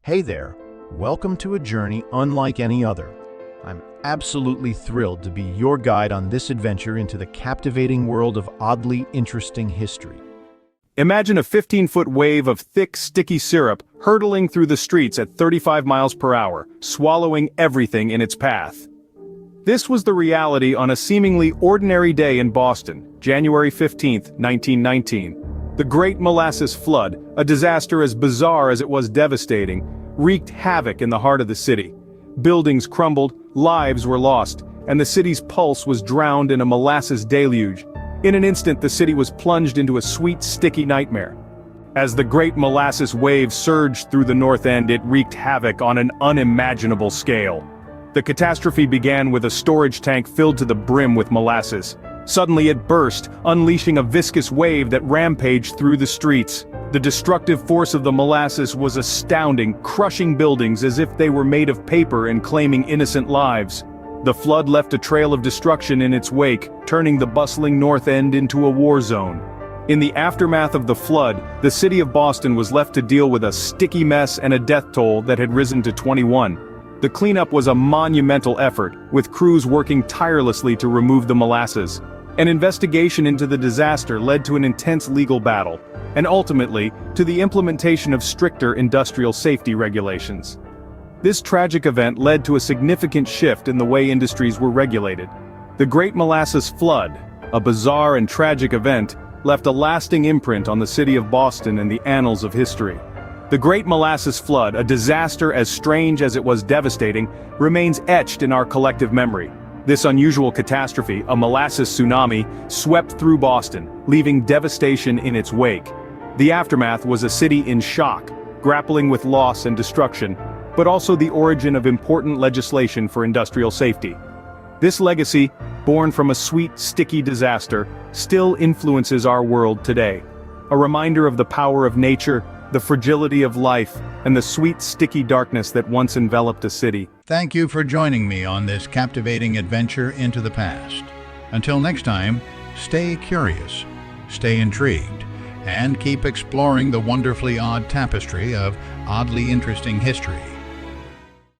Hey there, welcome to a journey unlike any other. I'm absolutely thrilled to be your guide on this adventure into the captivating world of oddly interesting history. Imagine a 15-foot wave of thick, sticky syrup hurtling through the streets at 35 miles per hour, swallowing everything in its path. This was the reality on a seemingly ordinary day in Boston, January 15, 1919. The Great Molasses Flood, a disaster as bizarre as it was devastating, wreaked havoc in the heart of the city. Buildings crumbled, lives were lost, and the city's pulse was drowned in a molasses deluge. In an instant, the city was plunged into a sweet, sticky nightmare. As the Great Molasses Wave surged through the North End, it wreaked havoc on an unimaginable scale. The catastrophe began with a storage tank filled to the brim with molasses. Suddenly it burst, unleashing a viscous wave that rampaged through the streets. The destructive force of the molasses was astounding, crushing buildings as if they were made of paper and claiming innocent lives. The flood left a trail of destruction in its wake, turning the bustling North End into a war zone. In the aftermath of the flood, the city of Boston was left to deal with a sticky mess and a death toll that had risen to 21. The cleanup was a monumental effort, with crews working tirelessly to remove the molasses. An investigation into the disaster led to an intense legal battle, and ultimately, to the implementation of stricter industrial safety regulations. This tragic event led to a significant shift in the way industries were regulated. The Great Molasses Flood, a bizarre and tragic event, left a lasting imprint on the city of Boston and the annals of history. The Great Molasses Flood, a disaster as strange as it was devastating, remains etched in our collective memory. This unusual catastrophe, a molasses tsunami, swept through Boston, leaving devastation in its wake. The aftermath was a city in shock, grappling with loss and destruction, but also the origin of important legislation for industrial safety. This legacy, born from a sweet, sticky disaster, still influences our world today. A reminder of the power of nature, the fragility of life, and the sweet, sticky darkness that once enveloped a city. Thank you for joining me on this captivating adventure into the past. Until next time, stay curious, stay intrigued, and keep exploring the wonderfully odd tapestry of oddly interesting history.